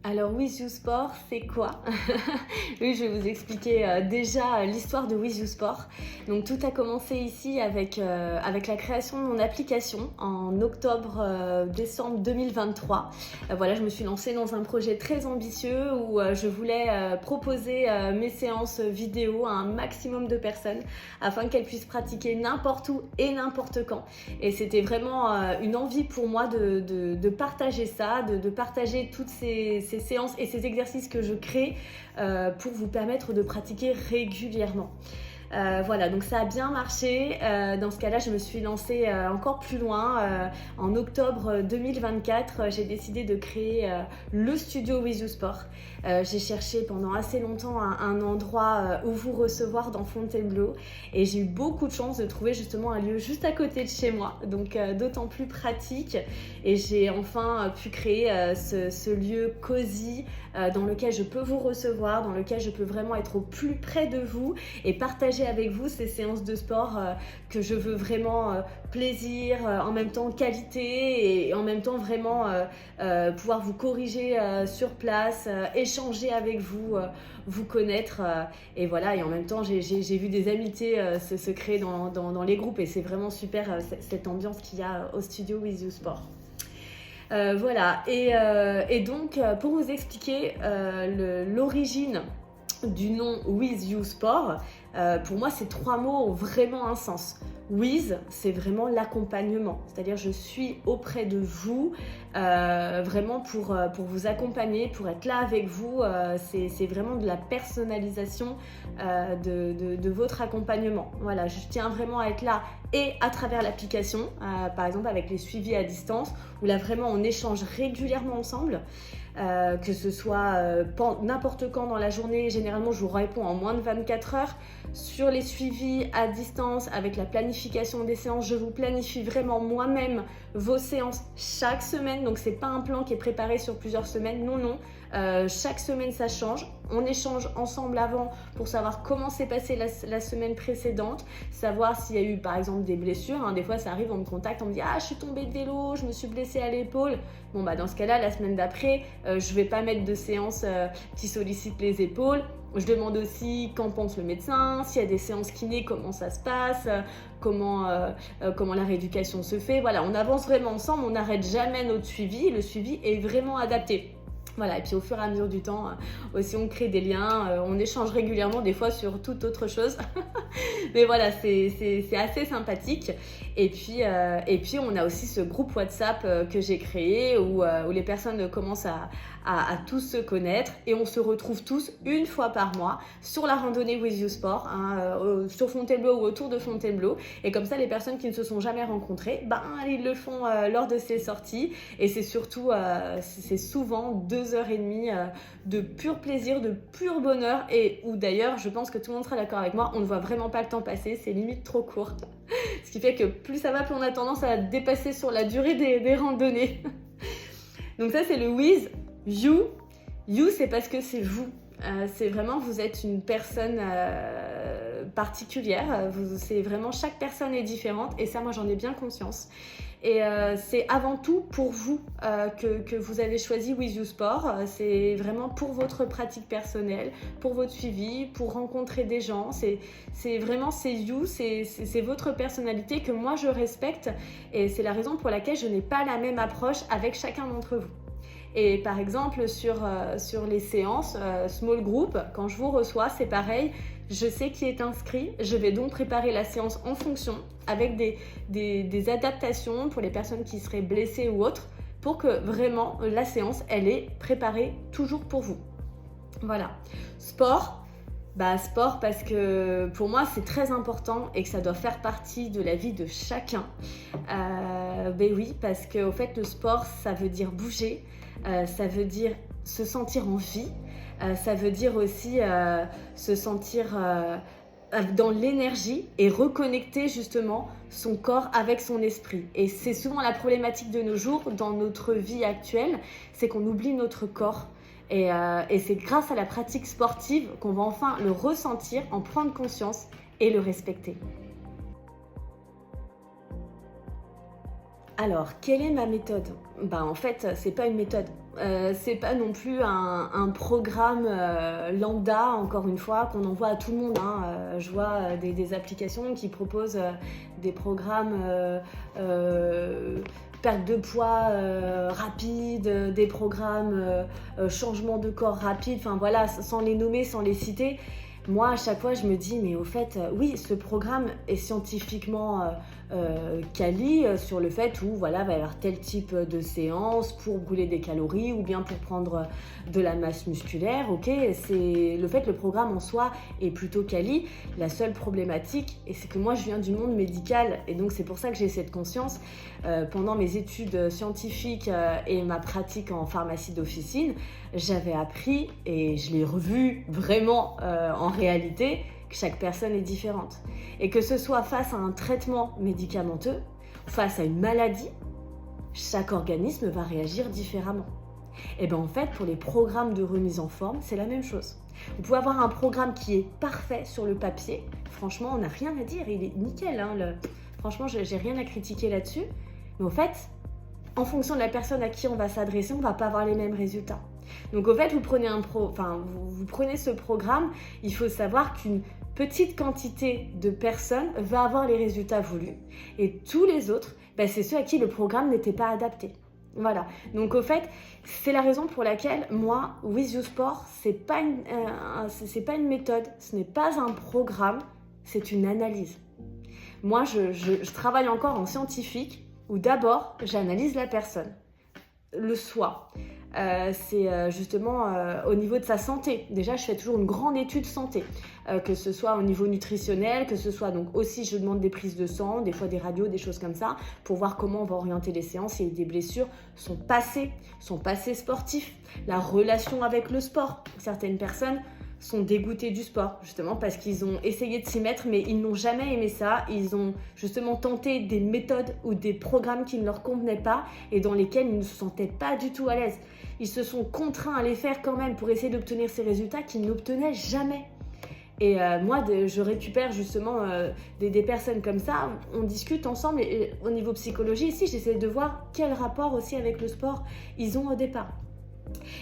Alors With You Sport, c'est quoi? Oui, je vais vous expliquer déjà l'histoire de With You Sport. Donc tout a commencé ici avec la création de mon application en octobre-décembre 2023. Voilà, je me suis lancée dans un projet très ambitieux où je voulais proposer mes séances vidéo à un maximum de personnes afin qu'elles puissent pratiquer n'importe où et n'importe quand. Et c'était vraiment une envie pour moi de partager ça, de partager toutes ces séances et ces exercices que je crée pour vous permettre de pratiquer régulièrement. Voilà, donc ça a bien marché. Dans ce cas-là, je me suis lancée encore plus loin. En octobre 2024, j'ai décidé de créer le studio With You Sport. J'ai cherché pendant assez longtemps un endroit où vous recevoir dans Fontainebleau et j'ai eu beaucoup de chance de trouver justement un lieu juste à côté de chez moi, donc d'autant plus pratique. Et j'ai enfin pu créer ce lieu cosy dans lequel je peux vous recevoir, dans lequel je peux vraiment être au plus près de vous et partager avec vous ces séances de sport que je veux vraiment plaisir, en même temps qualité et en même temps vraiment pouvoir vous corriger sur place, échanger avec vous, vous connaître et voilà. Et en même temps j'ai vu des amitiés se créer dans les groupes et c'est vraiment super cette ambiance qu'il y a au studio With You Sport. Voilà, et donc pour vous expliquer l'origine du nom With You Sport, pour moi ces trois mots ont vraiment un sens. With, c'est vraiment l'accompagnement, c'est-à-dire je suis auprès de vous vraiment pour vous accompagner, pour être là avec vous, c'est vraiment de la personnalisation de votre accompagnement. Voilà, je tiens vraiment à être là et à travers l'application, par exemple avec les suivis à distance, où là vraiment on échange régulièrement ensemble. Que ce soit n'importe quand dans la journée, généralement je vous réponds en moins de 24 heures. Sur les suivis à distance, avec la planification des séances, je vous planifie vraiment moi-même vos séances chaque semaine. Donc c'est pas un plan qui est préparé sur plusieurs semaines, non. Chaque semaine ça change. On échange ensemble avant pour savoir comment s'est passée la semaine précédente, savoir s'il y a eu par exemple des blessures. Des fois ça arrive, on me contacte, on me dit « Ah, je suis tombée de vélo, je me suis blessée à l'épaule ». Bon dans ce cas-là, la semaine d'après, je vais pas mettre de séances qui sollicitent les épaules. Je demande aussi qu'en pense le médecin, s'il y a des séances kiné, comment ça se passe, comment la rééducation se fait. Voilà, on avance vraiment ensemble, on n'arrête jamais notre suivi. Le suivi est vraiment adapté. Voilà, et puis au fur et à mesure du temps, aussi on crée des liens, on échange régulièrement, des fois sur toute autre chose. Mais voilà, c'est assez sympathique. Et puis on a aussi ce groupe WhatsApp que j'ai créé où les personnes commencent à tous se connaître et on se retrouve tous une fois par mois sur la randonnée With You Sport, sur Fontainebleau ou autour de Fontainebleau. Et comme ça, les personnes qui ne se sont jamais rencontrées, ils le font lors de ces sorties. Et c'est surtout, c'est souvent 2h30 de pur plaisir, de pur bonheur et où d'ailleurs, je pense que tout le monde sera d'accord avec moi, on ne voit vraiment pas le temps passer, c'est limite trop court. Ce qui fait que plus ça va, plus on a tendance à dépasser sur la durée des randonnées. Donc ça, c'est le With You. You, c'est parce que c'est vous. C'est vraiment, vous êtes une personne particulière. C'est vraiment, chaque personne est différente et ça, moi, j'en ai bien conscience. Et c'est avant tout pour vous que vous avez choisi With You Sport. C'est vraiment pour votre pratique personnelle, pour votre suivi, pour rencontrer des gens. C'est vraiment, c'est you, c'est votre personnalité que moi je respecte. Et c'est la raison pour laquelle je n'ai pas la même approche avec chacun d'entre vous. Et par exemple, sur les séances small group, quand je vous reçois, c'est pareil. Je sais qui est inscrit. Je vais donc préparer la séance en fonction avec des adaptations pour les personnes qui seraient blessées ou autres pour que vraiment la séance, elle est préparée toujours pour vous. Voilà. Sport. Sport parce que pour moi c'est très important et que ça doit faire partie de la vie de chacun. Oui, parce que au fait le sport ça veut dire bouger, ça veut dire se sentir en vie, ça veut dire aussi se sentir dans l'énergie et reconnecter justement son corps avec son esprit. Et c'est souvent la problématique de nos jours dans notre vie actuelle, c'est qu'on oublie notre corps. Et c'est grâce à la pratique sportive qu'on va enfin le ressentir, en prendre conscience et le respecter. Alors, quelle est ma méthode? En fait, c'est pas une méthode. C'est pas non plus un programme lambda, encore une fois, qu'on envoie à tout le monde, hein. Je vois des applications qui proposent des programmes perte de poids rapide, des programmes changement de corps rapide, enfin voilà, sans les nommer, sans les citer. Moi, à chaque fois, je me dis, mais au fait, oui, ce programme est scientifiquement quali sur le fait où, voilà, va y avoir tel type de séance pour brûler des calories ou bien pour prendre de la masse musculaire, ok, c'est le fait, le programme en soi est plutôt quali. La seule problématique, et c'est que moi, je viens du monde médical, et donc c'est pour ça que j'ai cette conscience, pendant mes études scientifiques et ma pratique en pharmacie d'officine, j'avais appris, et je l'ai revu vraiment en réalité, que chaque personne est différente. Et que ce soit face à un traitement médicamenteux, face à une maladie, chaque organisme va réagir différemment. Et bien en fait, pour les programmes de remise en forme, c'est la même chose. Vous pouvez avoir un programme qui est parfait sur le papier. Franchement, on n'a rien à dire, il est nickel, hein, franchement, j'ai rien à critiquer là-dessus. Mais au fait, en fonction de la personne à qui on va s'adresser, on ne va pas avoir les mêmes résultats. Donc au fait, vous prenez ce programme, il faut savoir qu'une petite quantité de personnes va avoir les résultats voulus et tous les autres, c'est ceux à qui le programme n'était pas adapté. Voilà, donc au fait, c'est la raison pour laquelle moi, With You Sport, c'est pas une méthode, ce n'est pas un programme, c'est une analyse. Moi, je travaille encore en scientifique où d'abord, j'analyse la personne, le soi. C'est justement au niveau de sa santé. Déjà, je fais toujours une grande étude santé, que ce soit au niveau nutritionnel, que ce soit donc aussi, je demande des prises de sang, des fois des radios, des choses comme ça, pour voir comment on va orienter les séances, s'il y a des blessures, son passé sportif, la relation avec le sport. Certaines personnes sont dégoûtés du sport, justement parce qu'ils ont essayé de s'y mettre, mais ils n'ont jamais aimé ça. Ils ont justement tenté des méthodes ou des programmes qui ne leur convenaient pas et dans lesquels ils ne se sentaient pas du tout à l'aise. Ils se sont contraints à les faire quand même pour essayer d'obtenir ces résultats qu'ils n'obtenaient jamais. Et moi, je récupère justement des personnes comme ça, on discute ensemble et au niveau psychologie, ici, j'essaie de voir quel rapport aussi avec le sport ils ont au départ.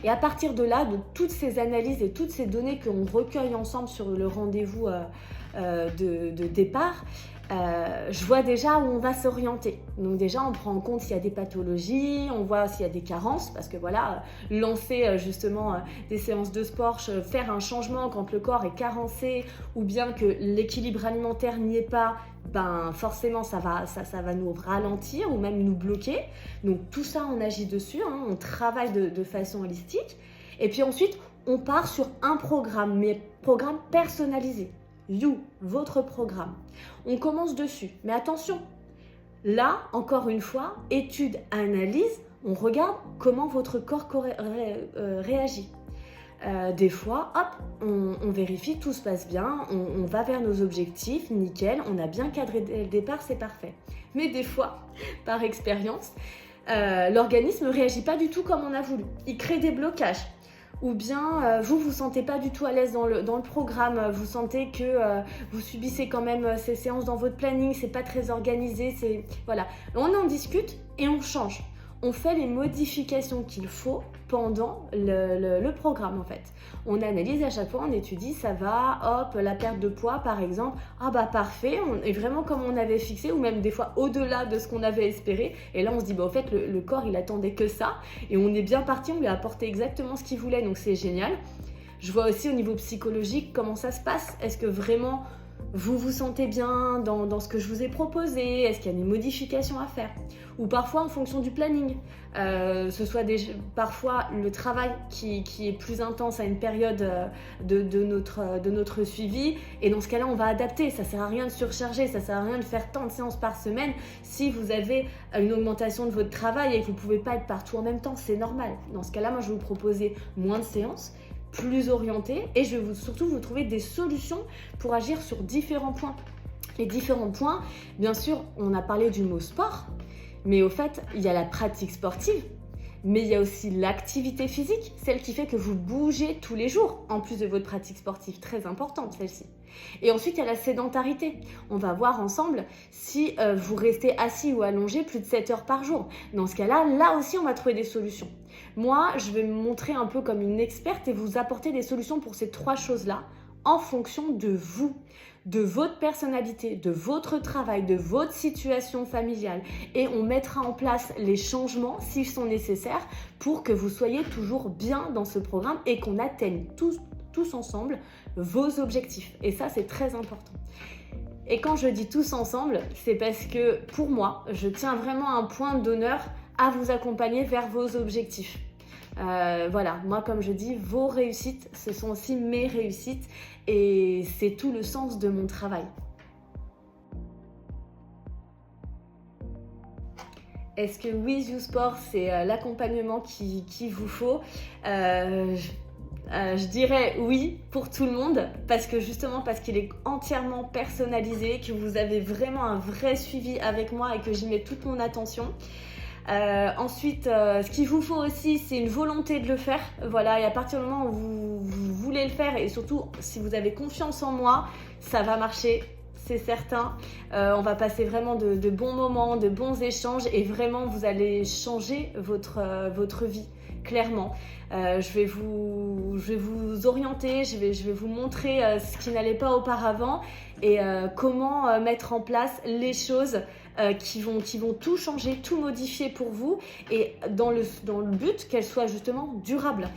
Et à partir de là, de toutes ces analyses et toutes ces données qu'on recueille ensemble sur le rendez-vous de départ, je vois déjà où on va s'orienter. Donc déjà, on prend en compte s'il y a des pathologies, on voit s'il y a des carences, parce que voilà, lancer justement des séances de sport, faire un changement quand le corps est carencé ou bien que l'équilibre alimentaire n'y est pas, forcément ça va nous ralentir ou même nous bloquer. Donc tout ça, on agit dessus, hein, on travaille de façon holistique. Et puis ensuite, on part sur un programme, mais programme personnalisé. You, votre programme. On commence dessus. Mais attention, là, encore une fois, étude, analyse, on regarde comment votre corps réagit. Des fois, hop, on vérifie, tout se passe bien, on va vers nos objectifs, nickel, on a bien cadré dès le départ, c'est parfait. Mais des fois, par expérience, l'organisme ne réagit pas du tout comme on a voulu. Il crée des blocages. Ou bien vous sentez pas du tout à l'aise dans le programme, vous sentez que vous subissez quand même ces séances dans votre planning, c'est pas très organisé, voilà. On en discute et on change. On fait les modifications qu'il faut pendant le programme en fait. On analyse à chaque fois, on étudie, ça va, hop, la perte de poids par exemple, parfait, on est vraiment comme on avait fixé ou même des fois au-delà de ce qu'on avait espéré. Et là on se dit, au fait le corps il attendait que ça et on est bien parti, on lui a apporté exactement ce qu'il voulait, donc c'est génial. Je vois aussi au niveau psychologique comment ça se passe, est-ce que vraiment vous vous sentez bien dans ce que je vous ai proposé? Est-ce qu'il y a des modifications à faire? Ou parfois en fonction du planning, ce soit parfois le travail qui est plus intense à une période de notre suivi. Et dans ce cas-là, on va adapter. Ça ne sert à rien de surcharger, ça ne sert à rien de faire tant de séances par semaine. Si vous avez une augmentation de votre travail et que vous ne pouvez pas être partout en même temps, c'est normal. Dans ce cas-là, moi, je vais vous proposer moins de séances, plus orienté et je vais surtout vous trouver des solutions pour agir sur différents points. Les différents points, bien sûr, on a parlé du mot sport, mais au fait, il y a la pratique sportive, Mais il y a aussi l'activité physique, celle qui fait que vous bougez tous les jours, en plus de votre pratique sportive, très importante celle-ci. Et ensuite, il y a la sédentarité. On va voir ensemble si vous restez assis ou allongé plus de 7 heures par jour. Dans ce cas-là, là aussi, on va trouver des solutions. Moi, je vais me montrer un peu comme une experte et vous apporter des solutions pour ces 3 choses-là en fonction de vous, de votre personnalité, de votre travail, de votre situation familiale. Et on mettra en place les changements s'ils sont nécessaires pour que vous soyez toujours bien dans ce programme et qu'on atteigne tous ensemble vos objectifs. Et ça, c'est très important. Et quand je dis tous ensemble, c'est parce que pour moi, je tiens vraiment un point d'honneur à vous accompagner vers vos objectifs. Voilà, moi comme je dis, vos réussites, ce sont aussi mes réussites et c'est tout le sens de mon travail. Est-ce que With You Sport, c'est l'accompagnement qu'il vous faut? Je dirais oui pour tout le monde parce qu'il est entièrement personnalisé, que vous avez vraiment un vrai suivi avec moi et que j'y mets toute mon attention. Ensuite, ce qu'il vous faut aussi, c'est une volonté de le faire. Voilà, et à partir du moment où vous voulez le faire et surtout si vous avez confiance en moi, ça va marcher. C'est certain, on va passer vraiment de bons moments, de bons échanges et vraiment vous allez changer votre vie, clairement. Je vais vous orienter, je vais vous montrer ce qui n'allait pas auparavant et comment mettre en place les choses qui vont tout changer, tout modifier pour vous et dans le but qu'elles soient justement durables.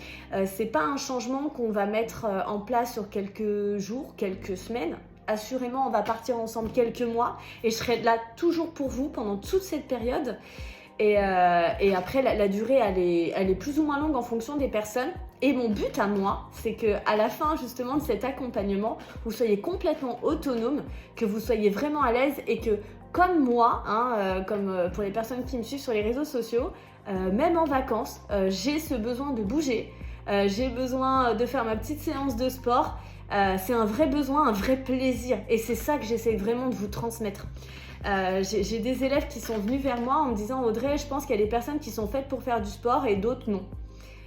C'est pas un changement qu'on va mettre en place sur quelques jours, quelques semaines. Assurément, on va partir ensemble quelques mois et je serai là toujours pour vous pendant toute cette période. Et après, la durée, elle est plus ou moins longue en fonction des personnes. Et mon but à moi, c'est qu'à la fin justement de cet accompagnement, vous soyez complètement autonome, que vous soyez vraiment à l'aise et que comme moi, comme pour les personnes qui me suivent sur les réseaux sociaux, même en vacances, j'ai ce besoin de bouger. J'ai besoin de faire ma petite séance de sport. C'est un vrai besoin, un vrai plaisir et c'est ça que j'essaie vraiment de vous transmettre. J'ai des élèves qui sont venus vers moi en me disant Audrey, je pense qu'il y a des personnes qui sont faites pour faire du sport et d'autres non.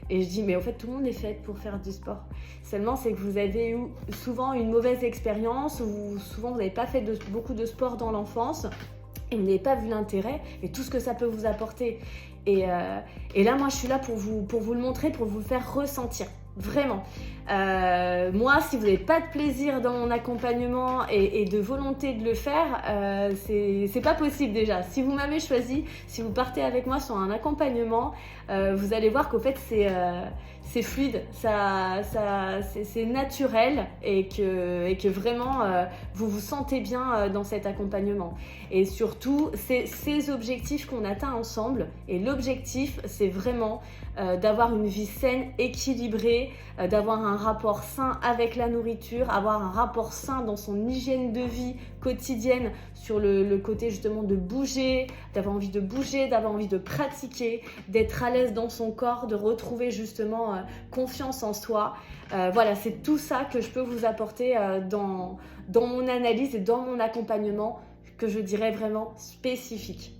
Et je dis mais en fait tout le monde est fait pour faire du sport. Seulement c'est que vous avez eu souvent une mauvaise expérience ou souvent vous n'avez pas fait beaucoup de sport dans l'enfance et vous n'avez pas vu l'intérêt et tout ce que ça peut vous apporter. Et là moi je suis là pour vous le montrer, pour vous le faire ressentir. Vraiment. Moi, si vous n'avez pas de plaisir dans mon accompagnement et de volonté de le faire, c'est pas possible déjà. Si vous m'avez choisi, si vous partez avec moi sur un accompagnement, vous allez voir qu'au fait c'est fluide, c'est naturel et que vraiment vous vous sentez bien dans cet accompagnement. Et surtout, c'est ces objectifs qu'on atteint ensemble. Et l'objectif, c'est vraiment d'avoir une vie saine, équilibrée, d'avoir un rapport sain avec la nourriture, avoir un rapport sain dans son hygiène de vie quotidienne sur le côté justement de bouger, d'avoir envie de bouger, d'avoir envie de pratiquer, d'être à l'aise dans son corps, de retrouver justement confiance en soi. Voilà, c'est tout ça que je peux vous apporter dans mon analyse et dans mon accompagnement que je dirais vraiment spécifique.